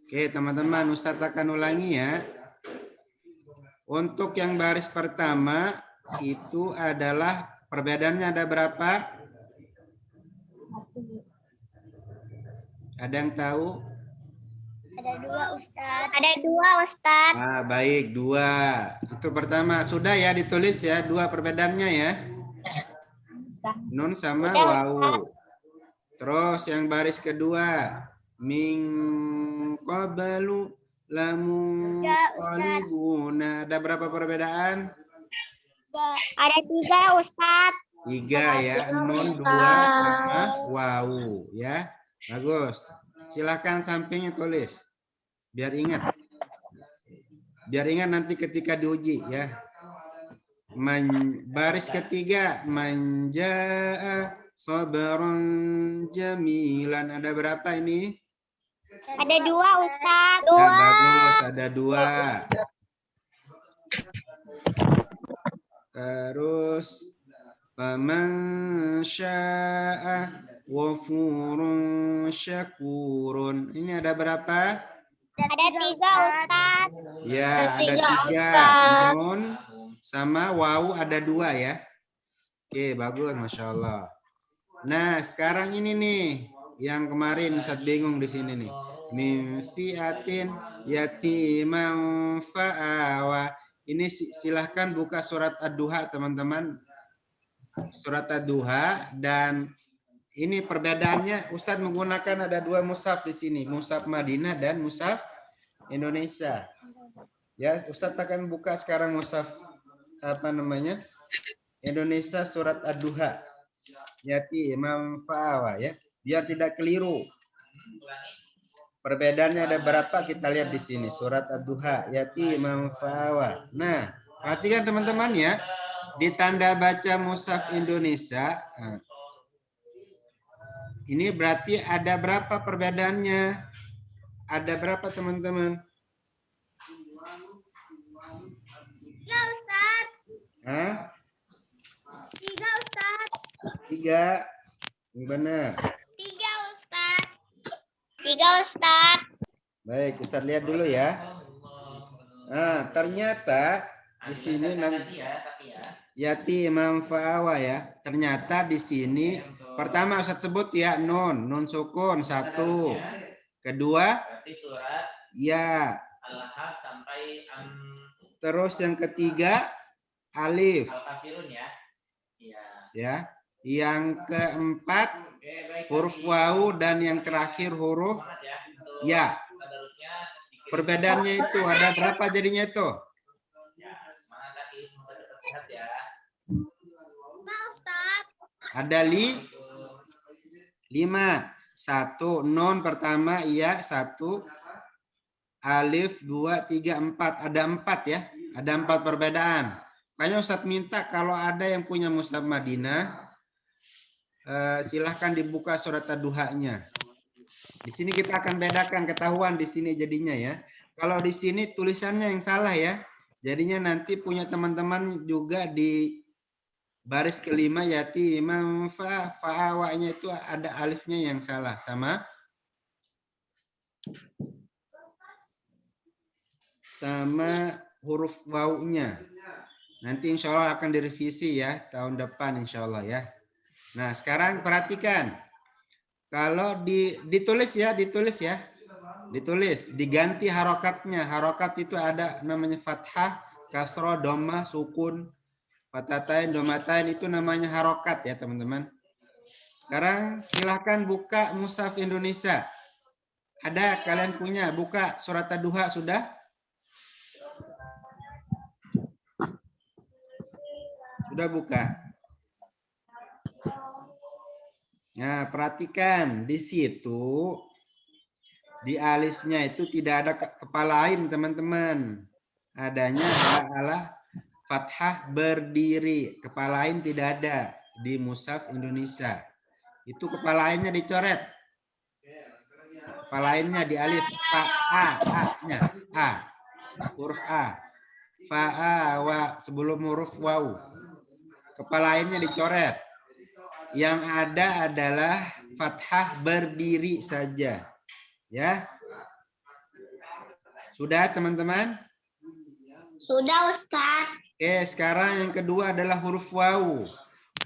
Oke, teman-teman, Ustadz akan ulangi ya. Untuk yang baris pertama itu adalah perbedaannya ada berapa? Ada yang tahu? Ada dua, Ustadz. Ada dua, Ustadz. Ah, baik, dua. Itu pertama. Sudah ya ditulis ya, dua perbedaannya ya. Nun sama Udah, wawu. Ustadz. Terus yang baris kedua, min qablu lamun Ya, Ustadz. qalibuna. Ada berapa perbedaan? Ada tiga, Ustadz. Tiga ya, nun dua sama wawu ya. Bagus. Silahkan sampingnya tulis. Biar ingat. Biar ingat nanti ketika diuji ya. Baris ketiga, manja sabran jamilan. Ada berapa ini? Ada dua, Ustadz. Ya, bagus, ada dua. Terus faman syaa ghafurun syakurun. Ini ada berapa? Ada tiga, Ustadz. Ya, ada tiga. Nun sama wawu ada dua ya. Oke, bagus, Masya Allah. Nah, sekarang ini nih, yang kemarin Ustaz bingung di sini nih. Min fi'atin yatimam fa'awa. Ini silahkan buka surat Ad-Duha, teman-teman. Surat Ad-Duha, dan ini perbedaannya Ustadz menggunakan ada dua mushaf di sini, mushaf Madinah dan mushaf Indonesia. Ya, Ustadz akan buka sekarang mushaf apa namanya? Indonesia surat Ad-Duha. Yatimam fa'awa ya, biar tidak keliru. Perbedaannya ada berapa kita lihat di sini, surat Ad-Duha, yatimam fa'awa. Nah, perhatikan teman-teman ya, di tanda baca mushaf Indonesia. Nah, ini berarti ada berapa perbedaannya? Ada berapa teman-teman? Tiga, Ustadz. Hah? Tiga, Ustadz. Tiga. Ini benar. Tiga, Ustadz. Tiga, Ustadz. Baik, Ustadz lihat dulu ya. Nah, ternyata di sini nanti yatimam fa'awa ya. Ternyata di sini pertama Ustadz sebut ya nun sukun satu. Kedua ya. Terus yang ketiga alif. Ya. Yang keempat huruf wawu dan yang terakhir huruf ya. Perbedaannya itu ada berapa jadinya itu? Ada lima. Satu, non pertama iya, satu. Alif, 2, 3, 4. Ada 4 ya. Ada 4 perbedaan. Makanya Ustadz minta kalau ada yang punya mushaf Madinah, silahkan dibuka surat Ad-Duhanya. Di sini kita akan bedakan, ketahuan di sini jadinya ya. Kalau di sini tulisannya yang salah ya. Jadinya nanti punya teman-teman juga di baris kelima yatimam fa'awanya itu ada alifnya yang salah sama huruf wawunya. Nanti insya Allah akan direvisi ya tahun depan insya Allah ya. Nah sekarang perhatikan. Kalau ditulis ya, diganti harokatnya. Harokat itu ada namanya fathah, kasroh, dhammah, sukun, fatatain, domatain itu namanya harokat ya teman-teman. Sekarang silahkan buka mushaf Indonesia. Ada kalian punya, buka surat Ad-Duha sudah? Sudah buka? Nah, perhatikan di situ di alifnya itu tidak ada kepala ain, teman-teman. Adanya adalah fathah berdiri. Kepala ain tidak ada di mushaf Indonesia. Itu kepala ainnya dicoret. Kepala ainnya di alif A-nya. A. Huruf A. Fa wa sebelum huruf waw. Kepala ainnya dicoret. Yang ada adalah fathah berdiri saja. Ya. Sudah teman-teman? Sudah Ustaz. Oke, sekarang yang kedua adalah huruf waw.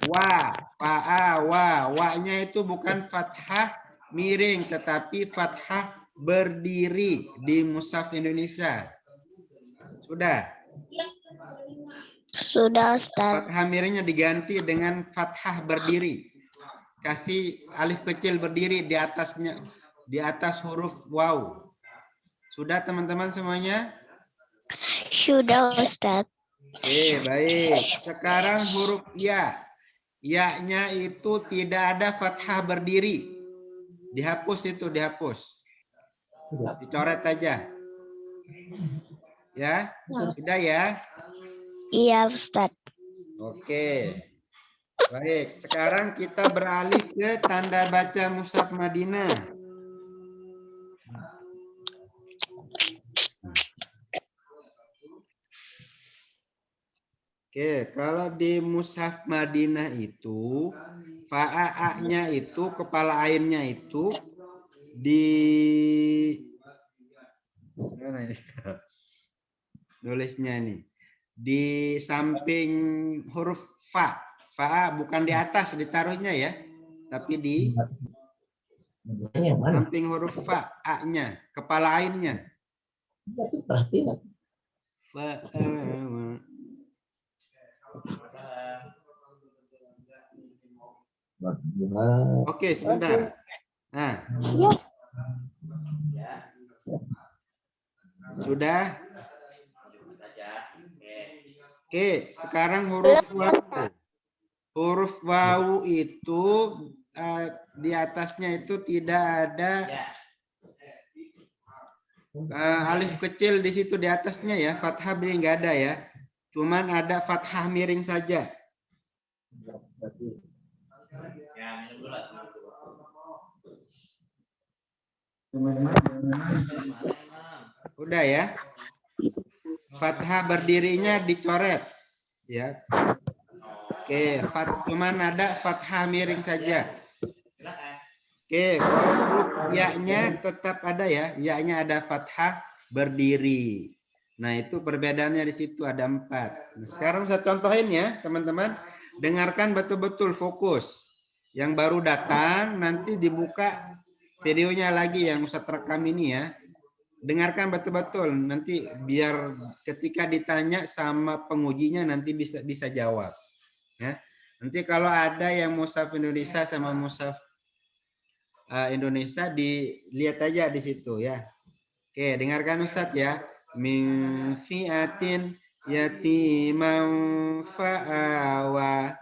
Wa, fa'a, wa. Wa-nya itu bukan fathah miring, tetapi fathah berdiri di mushaf Indonesia. Sudah. Sudah Ustaz. Fathah miringnya diganti dengan fathah berdiri. Kasih alif kecil berdiri di atasnya, di atas huruf waw. Sudah teman-teman semuanya? Sudah Ustaz. Oke, baik. Sekarang huruf ya. Ya-nya itu tidak ada fathah berdiri. Dihapus itu, dihapus. Dicoret aja. Ya, sudah ya? Iya Ustaz. Oke. Baik, sekarang kita beralih ke tanda baca mushaf Madinah. Oke, kalau di mushaf Madinah itu fa'a-nya itu kepala ainnya itu di mana ini? Nulisnya nih. Di samping huruf fa. Fa bukan di atas ditaruhnya ya, tapi di samping huruf fa, a-nya, kepala ainnya. Fa, Oke, sebentar. Nah. Sudah? Oke, sekarang huruf waw. Huruf waw itu di atasnya itu tidak ada alif kecil di situ di atasnya ya. Fathah beri nggak ada ya. Cuman ada fathah miring saja. Udah ya. Fathah berdirinya dicoret ya. Oke, cuman ada fathah miring saja. Oke, huruf ya-nya tetap ada ya. Ya-nya ada fathah berdiri. Nah, itu perbedaannya di situ ada 4. Nah, sekarang saya contohin ya, teman-teman. Dengarkan betul-betul fokus. Yang baru datang nanti dibuka videonya lagi yang Ustaz rekam ini ya. Dengarkan betul-betul nanti biar ketika ditanya sama pengujinya nanti bisa jawab ya. Nanti kalau ada yang mushaf Indonesia sama mushaf Indonesia dilihat aja di situ ya. Oke, dengarkan Ustadz ya. Min fi'atin yatimam fa'awa.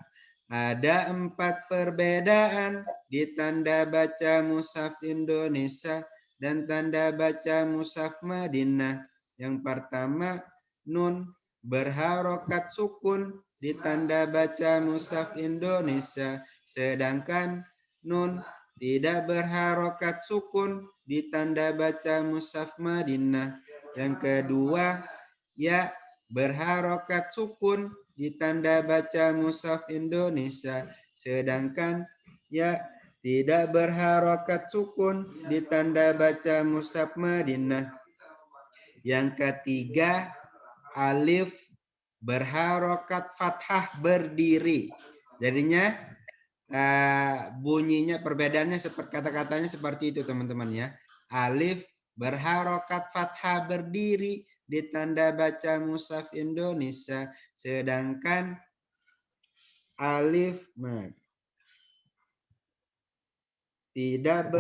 Ada 4 perbedaan di tanda baca mushaf Indonesia dan tanda baca mushaf Madinah. Yang pertama, nun berharokat sukun di tanda baca mushaf Indonesia, sedangkan nun tidak berharokat sukun di tanda baca mushaf Madinah. Yang kedua, ya berharokat sukun di tanda baca mushaf Indonesia, sedangkan ya tidak berharokat sukun di tanda baca mushaf Madinah. Yang ketiga, alif berharokat fathah berdiri. Jadinya bunyinya perbedaannya seperti kata-katanya seperti itu teman-teman ya. Alif berharokat fathah berdiri di tanda baca mushaf Indonesia, sedangkan alif tidak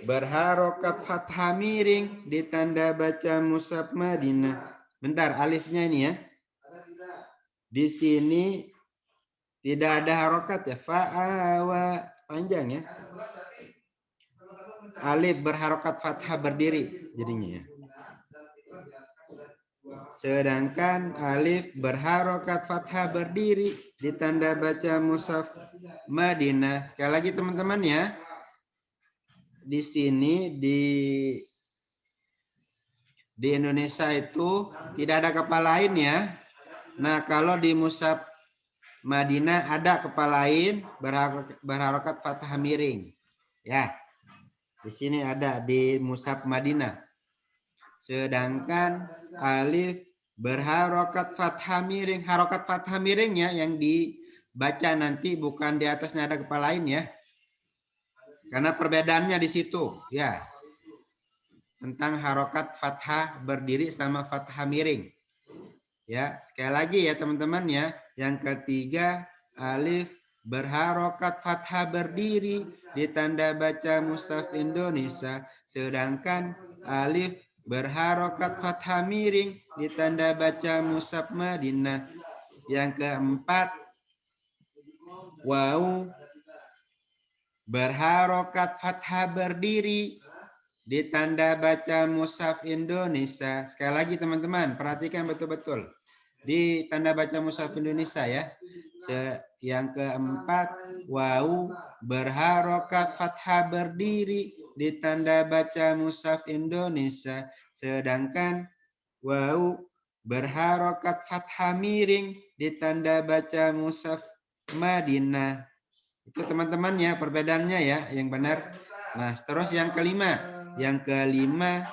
berharokat fathah miring di tanda baca mushaf Madinah. Bentar, alifnya ini ya. Di sini tidak ada harokat ya. Fa'awa panjang ya. Alif berharokat fathah berdiri jadinya ya. Sedangkan alif berharokat fathah berdiri di tanda baca mushaf Madinah. Sekali lagi teman-teman ya. Di sini di Indonesia itu tidak ada kepala ain ya. Nah, kalau di mushaf Madinah ada kepala ain berharokat fathah miring. Ya. Di sini ada di mushaf Madinah. Sedangkan alif berharokat fathah miring. Harokat fathah miringnya yang dibaca nanti bukan di atasnya ada kepala lain ya. Karena perbedaannya di situ ya. Tentang harokat fathah berdiri sama fathah miring. Ya, sekali lagi ya teman-teman ya. Yang ketiga, alif berharokat fathah berdiri di tanda baca mushaf Indonesia, sedangkan alif berharokat fathah miring di tanda baca mushaf Madinah. Yang keempat, waw berharokat fathah berdiri di tanda baca mushaf Indonesia. Sekali lagi teman-teman, perhatikan betul-betul. Di tanda baca mushaf Indonesia ya. Yang keempat, waw berharokat fathah berdiri di tanda baca mushaf Indonesia. Sedangkan waw berharokat fathah miring di tanda baca mushaf Madinah. Itu teman-teman ya perbedaannya ya yang benar. Nah, terus yang kelima. Yang kelima,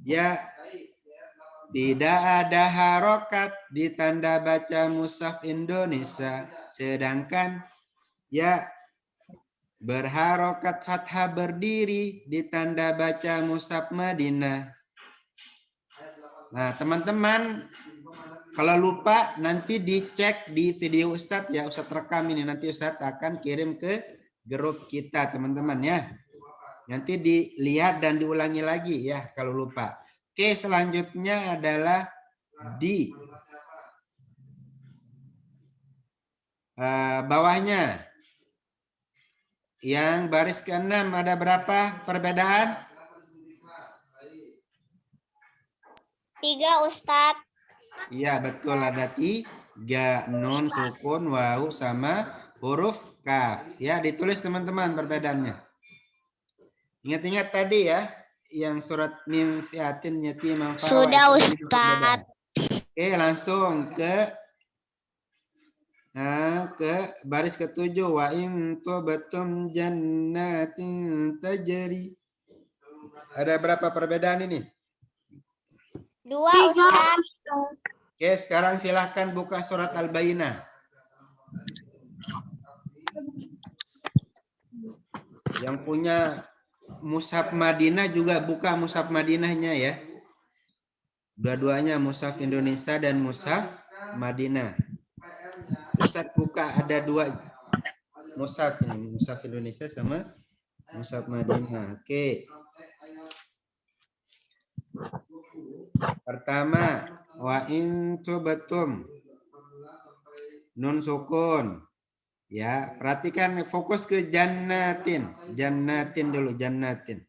ya tidak ada harokat di tanda baca mushaf Indonesia. Sedangkan ya berharokat fathah berdiri di tanda baca mushaf Madinah. Nah, teman-teman kalau lupa nanti dicek di video Ustadz ya. Ustadz rekam ini. Nanti Ustadz akan kirim ke grup kita teman-teman ya. Nanti dilihat dan diulangi lagi ya kalau lupa. Oke, selanjutnya adalah di bawahnya. Yang baris ke-6 ada berapa perbedaan? 3 Ustadz. Iya, betul ada 3. Nun, sukun, waw, sama huruf kaf. Ya, ditulis teman-teman perbedaannya. Ingat-ingat tadi ya, yang surat mim fiatin yatimah. Sudah Ustadz. Oke, langsung ke baris ke-7. Wa in tubatum jannatin tajri. Ada berapa perbedaan ini? 2 Ustadz. Oke, sekarang silahkan buka surat Al-Bayyinah. Yang punya mushaf Madinah juga buka mushaf Madinahnya ya. Dua-duanya mushaf Indonesia dan mushaf Madinah. Ustadz buka ada 2 mushaf ini, mushaf Indonesia sama mushaf Madinah. Oke. Pertama, wa in tubatum. Nun sukun. Ya, perhatikan fokus ke jannatin. Jannatin dulu, jannatin.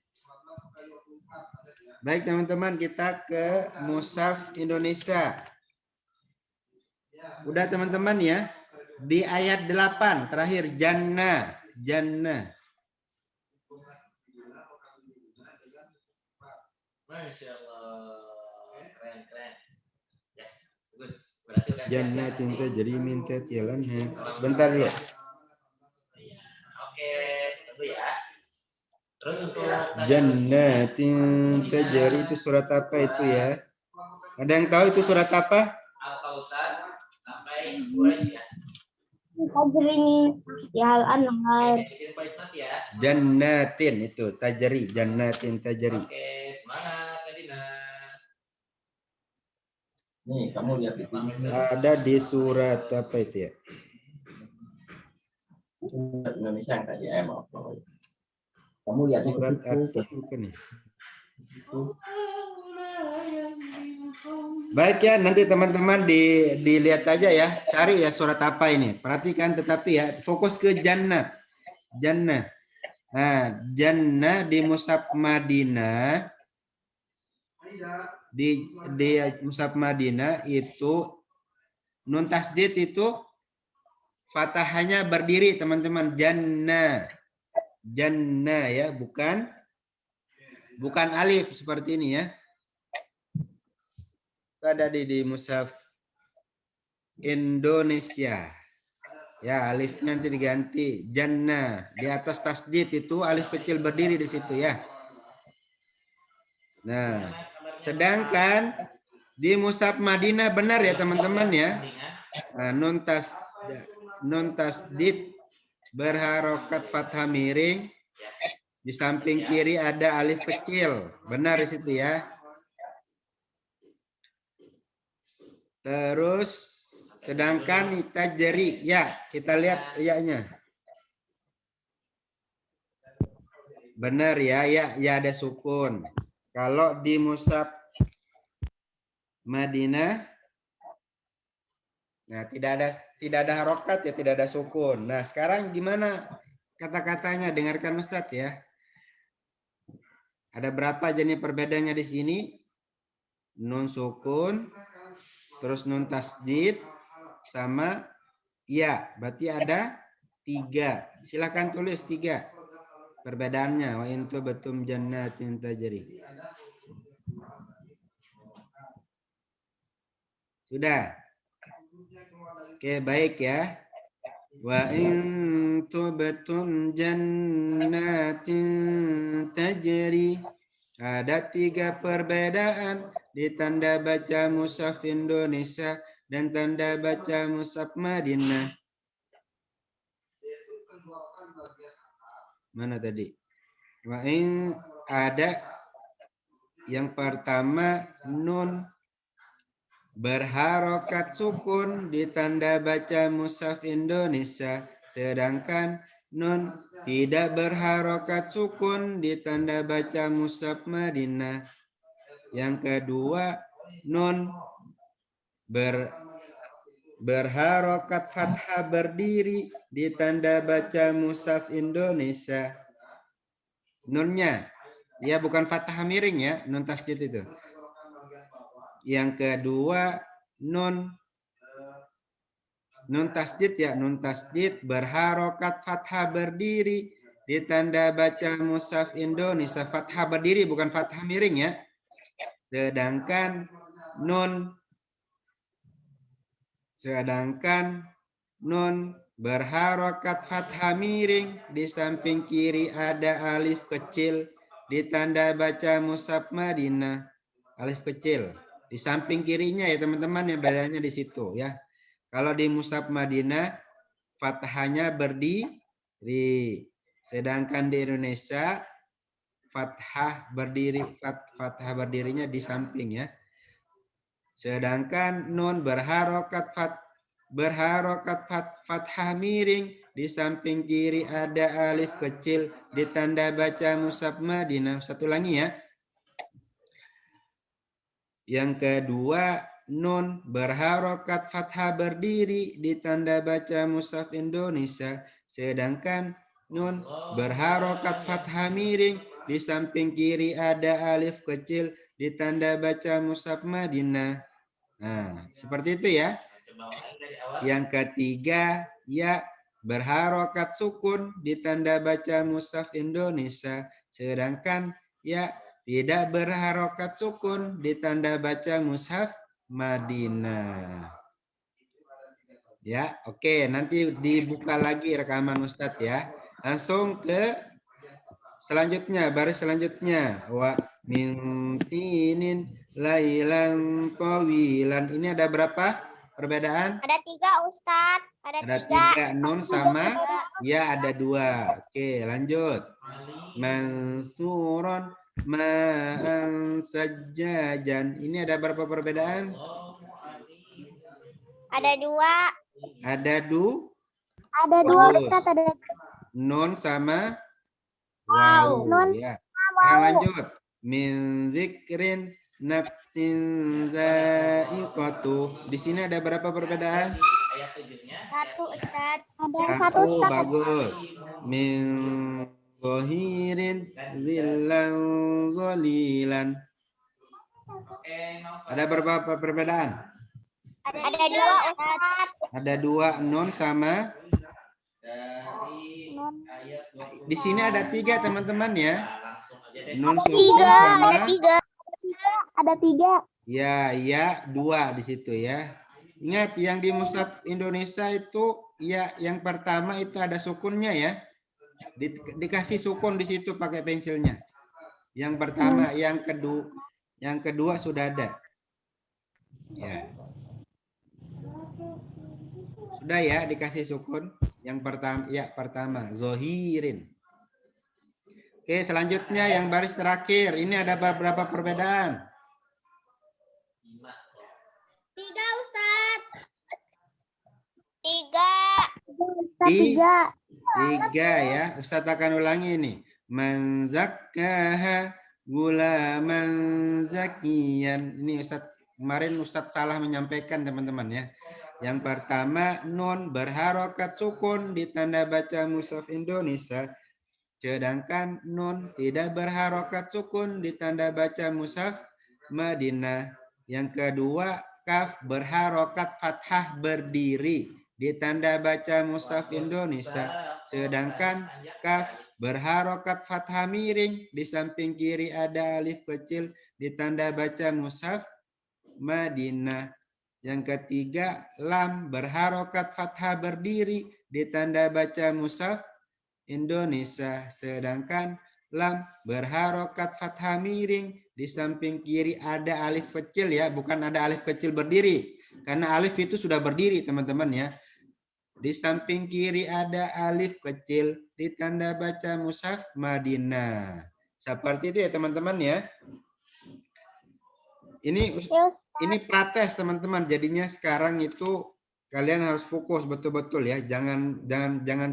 Baik teman-teman, kita ke mushaf Indonesia. Udah teman-teman ya. Di ayat 8 terakhir jannah, jannah. Masya Allah, keren. Ya, bagus. Berarti udah Jannatin tajri min tahtiha al-anhar. Sebentar dulu. Oke, tunggu ya. Terus untuk Jannatin tajri itu surat apa itu ya? Ada yang tahu itu surat apa? Al-Kautsar sampai Quraisy ya. Tajri ya al-anhar. Bikin voice note ya. Jannatin itu tajri, jannatin tajri. Oke, semangat Kadina. Nih, kamu lihat itu. Ada di surat apa itu ya? Indonesia yang tadi maaf. Kamu lihat itu. Surat apa bukan ya? Baik ya, nanti teman-teman dilihat aja ya, cari ya surat apa ini. Perhatikan tetapi ya, fokus ke jannah. Jannah. Nah, jannah di mushaf Madinah. Di mushaf Madinah itu nun tasdid itu fathahnya berdiri teman-teman. Jannah. Jannah ya, bukan alif seperti ini ya. Ada di mushaf Indonesia. Ya, alifnya nanti diganti jannah. Di atas tasdid itu alif kecil berdiri di situ ya. Nah, sedangkan di Mushaf Madinah benar ya teman-teman ya. Nah, nun tasdid berharokat fathah miring, di samping kiri ada alif kecil. Benar di situ ya. Terus sedangkan tajri ya, kita lihat ya-nya. Benar ya, ya ada sukun. Kalau di Mushaf Madinah, nah tidak ada harokat ya, tidak ada sukun. Nah sekarang gimana kata-katanya? Dengarkan Ustadz ya. Ada berapa jenis perbedaannya di sini? Nun sukun, terus nun tasdid, sama ya. Berarti ada 3. Silakan tulis 3 perbedaannya. Wa intu betum jannatin tajri. Sudah. Oke, baik ya. Wa intu betum jannatin tajri. Ada 3 perbedaan di tanda baca Mushaf Indonesia dan tanda baca Mushaf Madinah. Mana tadi? Ada yang pertama nun berharokat sukun di tanda baca Mushaf Indonesia, sedangkan nun tidak berharokat sukun di tanda baca Mushaf Madinah. Yang kedua nun berharokat fathah berdiri di tanda baca Mushaf Indonesia. Nunnya ya bukan fathah miring ya, nun tasdid itu. Yang kedua nun tasdid ya, nun tasdid berharokat fathah berdiri di tanda baca Mushaf Indonesia. Fathah berdiri bukan fathah miring ya. Sedangkan nun berharokat fathah miring, di samping kiri ada alif kecil di tanda baca Mushaf Madinah. Alif kecil di samping kirinya ya teman-teman, yang bedanya di situ ya. Kalau di Mushaf Madinah fathahnya berdiri, sedangkan di Indonesia fathah berdirinya di samping ya. Sedangkan nun berharokat fathah miring, di samping kiri ada alif kecil di tanda baca Mushaf Madinah. Satu lagi ya. Yang kedua nun berharokat fathah berdiri di tanda baca Mushaf Indonesia, sedangkan nun berharokat fathah miring, di samping kiri ada alif kecil di tanda baca Mushaf Madinah. Nah, seperti itu ya. Yang ketiga, ya berharokat sukun di tanda baca Mushaf Indonesia, sedangkan ya tidak berharokat sukun di tanda baca Mushaf Madinah. Ya, oke, nanti dibuka lagi rekaman Ustadz ya. Langsung ke selanjutnya, baris selanjutnya. Wa min tinin lailan tawilan. Ini ada berapa perbedaan? Ada 3 Ustadz. Ada 3. Nun sama ya ada 2. Oke, lanjut. Mansuron ma'an sajjajan. Ini ada berapa perbedaan? Ada 2. Ada Ada 2 Ustadz. Ada nun sama wow. Nun ya. wow. Lanjut. Min zikrin nafsin za'iqatu. Di sini ada berapa perbedaan? 1 Ustadz. Ada 1 1, Ustadz. bagus. Min zahirin zillan zalilan. Ada berapa perbedaan? Ada 2 Ustadz. Ada 2 nun sama. Di sini ada 3 teman-teman ya. Nun sukun sama. Ada 3. Ya 2 di situ ya. Ingat yang di Mushaf Indonesia itu ya yang pertama itu ada sukunnya ya. Dikasih sukun di situ pakai pensilnya. Yang pertama, yang kedua sudah ada. Ya. Sudah ya dikasih sukun. Yang pertama, ya pertama, zohirin. Oke, selanjutnya yang baris terakhir. Ini ada beberapa perbedaan. 3 Ustaz. 3 ya. Ustaz akan ulangi ini. Man zakkaha gulaman zakiyan. Ini Ustaz kemarin Ustaz salah menyampaikan teman-teman ya. Yang pertama nun berharokat sukun di tanda baca mushaf Indonesia. Sedangkan nun tidak berharokat sukun di tanda baca mushaf Madinah. Yang kedua kaf berharokat fathah berdiri di tanda baca mushaf Indonesia. Sedangkan kaf berharokat fathah miring di samping kiri ada alif kecil di tanda baca mushaf Madinah. Yang ketiga, lam berharokat fathah berdiri di tanda baca mushaf Indonesia. Sedangkan lam berharokat fathah miring di samping kiri ada alif kecil ya, bukan ada alif kecil berdiri. Karena alif itu sudah berdiri teman-teman ya. Di samping kiri ada alif kecil di tanda baca mushaf Madinah. Seperti itu ya teman-teman ya. Ini prates teman-teman. Jadinya sekarang itu kalian harus fokus betul-betul ya. Jangan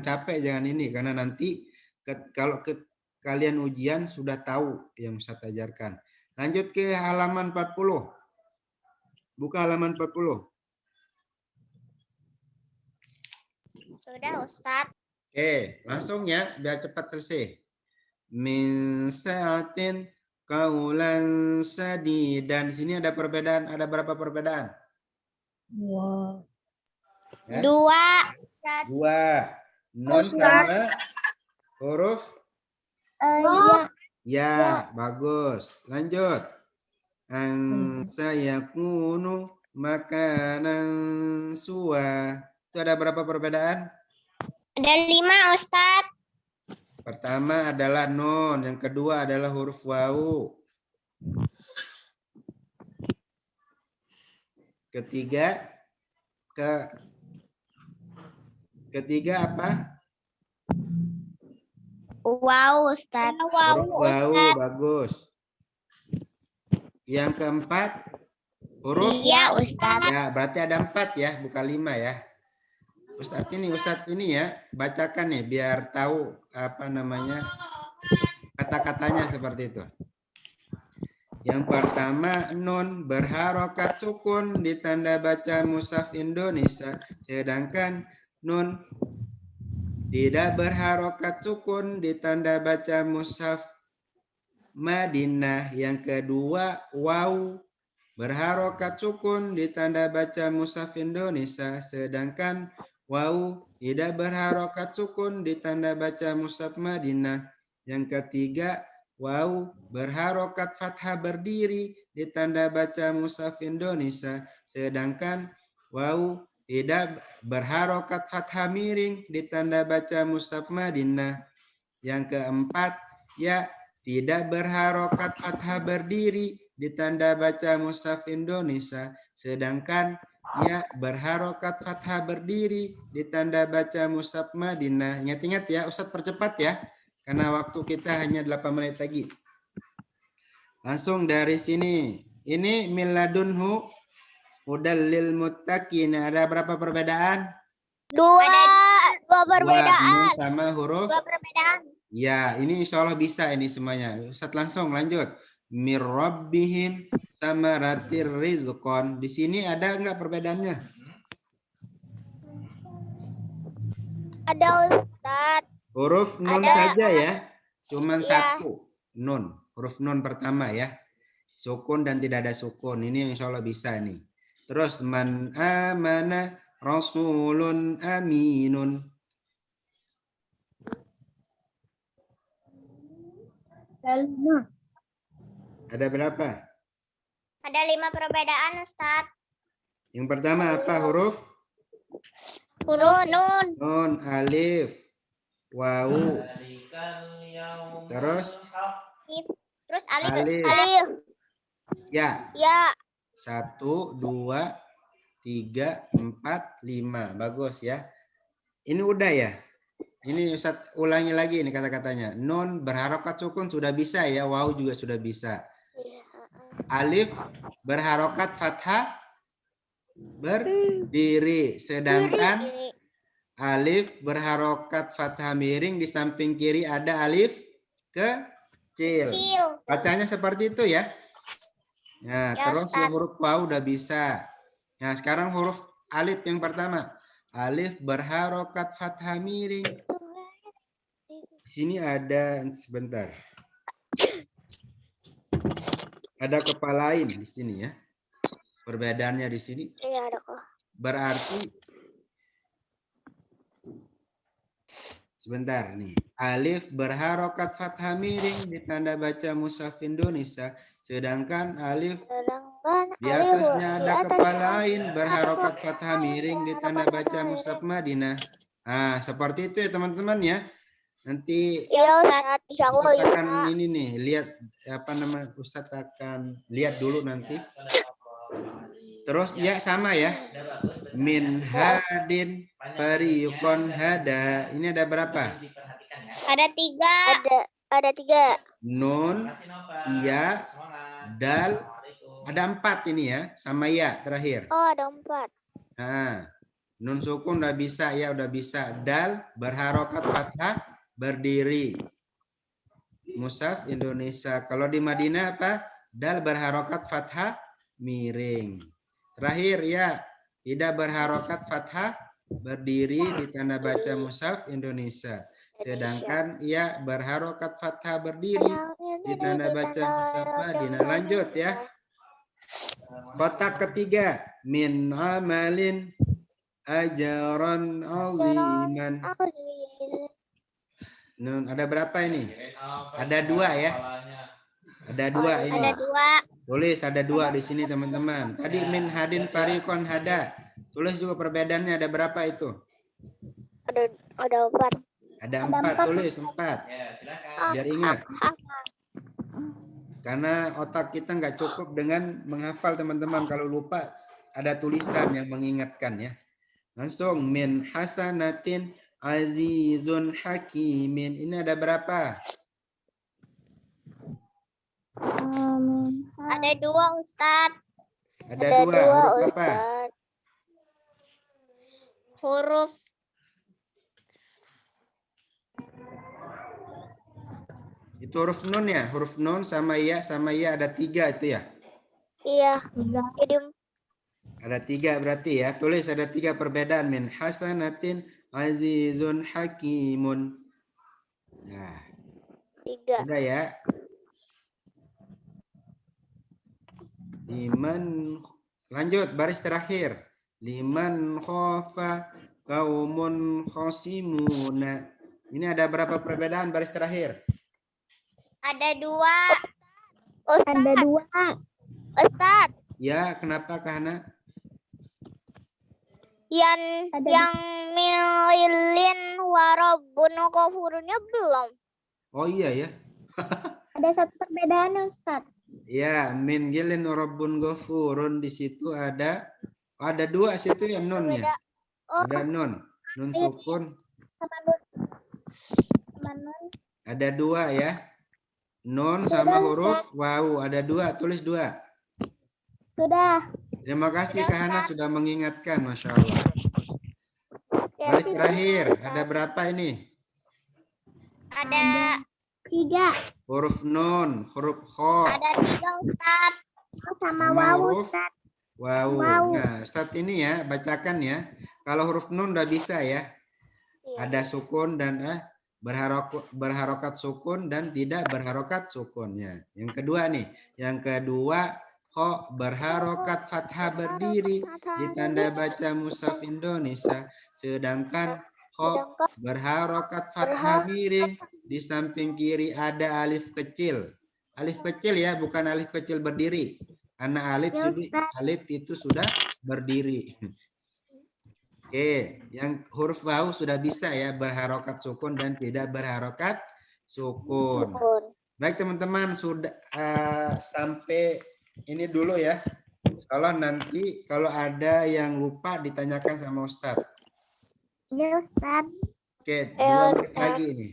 capek, jangan ini karena nanti kalau kalian ujian sudah tahu yang Ustaz ajarkan. Lanjut ke halaman 40. Buka halaman 40. Sudah Ustaz. Oke, langsung ya biar cepat selesai. Min sa'atin kaulan sadidan. Di sini ada perbedaan, ada berapa perbedaan? 2. Dua. Non sama huruf ya, bagus. Lanjut. Sayakunu makanan suwa. Itu ada berapa perbedaan? Ada 5 Ustaz. Pertama adalah non, yang kedua adalah huruf wawu. Ketiga apa? Wow Ustaz. Huruf wawu, bagus. Yang keempat huruf Iya Ustaz. ya, berarti ada 4 ya, bukan 5 ya. Ustadz ini ya, bacakan nih biar tahu apa namanya kata-katanya seperti itu. Yang pertama nun berharokat sukun di tanda baca mushaf Indonesia, sedangkan nun tidak berharokat sukun di tanda baca mushaf Madinah. Yang kedua waw berharokat sukun di tanda baca mushaf Indonesia, sedangkan waw tidak berharokat sukun di tanda baca mushaf Madinah. Yang ketiga, waw berharokat fathah berdiri di tanda baca mushaf Indonesia, sedangkan waw tidak berharokat fathah miring di tanda baca mushaf Madinah. Yang keempat, ya tidak berharokat fathah berdiri di tanda baca mushaf Indonesia, sedangkan ya berharokat fathah berdiri di tanda baca mushaf Madinah. Ingat-ingat ya, Ustadz percepat ya, karena waktu kita hanya 8 menit lagi. Langsung dari sini. Ini miladunhu hudallil muttaqin. Ada berapa perbedaan? 2 perbedaan. Sama huruf 2 perbedaan. ya, ini insya Allah bisa ini semuanya. Ustadz langsung lanjut. Mir rabbihim samaratir rizqon. Di sini ada enggak perbedaannya? Ada Ustaz. Huruf nun Ada. saja ya. Cuman Ya. 1. Nun. Huruf nun pertama ya. Sukun dan tidak ada sukun. Ini insya Allah bisa nih. Terus man amana rasulun aminun. Ada berapa? Ada 5 perbedaan Ustaz. Yang pertama apa huruf? Huruf nun. Nun, alif, wawu. Terus Alif. Alif. Ya. Ya. 1, 2, 3, 4, 5. Bagus ya. Ini udah ya. Ini Ustaz ulangi lagi ini kata-katanya. Nun berharokat sukun sudah bisa ya. Waw juga sudah bisa. Alif berharokat fathah berdiri. Sedangkan alif berharokat fathah miring, di samping kiri ada alif kecil. Bacanya seperti itu ya. Nah, Ya, terus Ustaz. yang huruf waw udah bisa. Nah, sekarang huruf alif yang pertama. Alif berharokat fathah miring. Di sini ada, sebentar. Ada kepalain di sini ya. Perbedaannya di sini. Iya, ada kok. Berarti sebentar nih. Alif berharokat fathah miring di tanda baca mushaf Indonesia. Sedangkan alif di atasnya ada kepalain berharokat fathah miring di tanda baca mushaf Madinah. Nah, seperti itu ya teman-teman ya. Nanti Iya, Ustaz. Insyaallah Ustaz ya. akan ini nih, lihat apa nama, Ustaz akan lihat dulu nanti. Terus ya sama ya. Min hadin fariqon hada. Ini ada berapa? Ada 3. Ada 3. Nun, iya, dal. Ada 4 ini ya, sama ya terakhir. Oh, ada 4. Nah, nun sukun udah bisa ya, udah bisa. Dal berharokat fathah berdiri. Mushaf Indonesia. Kalau di Madinah apa? Dal berharokat fathah miring. Terakhir ya, tidak berharokat fathah berdiri di tanda baca mushaf Indonesia. Sedangkan ya berharokat fathah berdiri di tanda baca mushaf Madinah. Lanjut ya. Kotak ketiga, min amalin ajaran aziman. Nun, ada berapa ini? Ada 2 ya. Ada 2 ini. Ada 2. Tulis ada 2 di sini teman-teman. Tadi min hadin fariqon hada. Tulis juga perbedaannya ada berapa itu? Ada 4. Ada 4, tulis 4. Biar ingat. Karena otak kita nggak cukup dengan menghafal teman-teman. Kalau lupa ada tulisan yang mengingatkan ya. Langsung min hasanatin azizun hakimin. Ini ada berapa? Ada 2, Ustaz. Ada 2. Huruf apa? Huruf Itu huruf nun ya? Huruf nun sama ya ada 3 itu ya? iya. Jadi Ada 3 berarti ya. Tulis ada 3 perbedaan. Min hasanatin azizun hakimun. Nah, 3. udah ya. Liman, lanjut baris terakhir. Liman khofa kaumun khosimuna. Ini ada berapa perbedaan baris terakhir? Ada 2. Ada 2. Ustaz, Ya, kenapa Kahana? yang milin warabbun ghafurnya belum. Oh iya ya. Ada 1 perbedaan, Ustaz. Ya, min gilin rabbun ghafurun, di situ ada 2 situ ya nunnya. Oh, Ada nun sukun. sama nun. Ada 2 ya. Nun sama huruf waw ada 2, tulis 2. Sudah. Terima kasih Kak Hana sudah mengingatkan, Masya Allah. Baris terakhir, ada berapa ini? Ada 3. Huruf nun, huruf kho. Ada 3, Ustaz. Sama huruf waw. Nah, saat ini ya, bacakan ya. Kalau huruf nun udah bisa ya. Ada sukun dan berharokat sukun dan tidak berharokat sukunnya. Yang kedua nih, yang kedua kho berharokat fathah berdiri di tanda baca mushaf Indonesia, sedangkan kho berharokat fathah miring, di samping kiri ada alif kecil. Alif kecil ya, bukan alif kecil berdiri. Karena alif itu sudah berdiri. Oke, yang huruf waw sudah bisa ya berharokat sukun dan tidak berharokat sukun. Baik teman-teman, sudah sampai ini dulu ya. Kalau nanti kalau ada yang lupa ditanyakan sama Ustadz. Iya Ustaz. Oke, 2 menit lagi ini.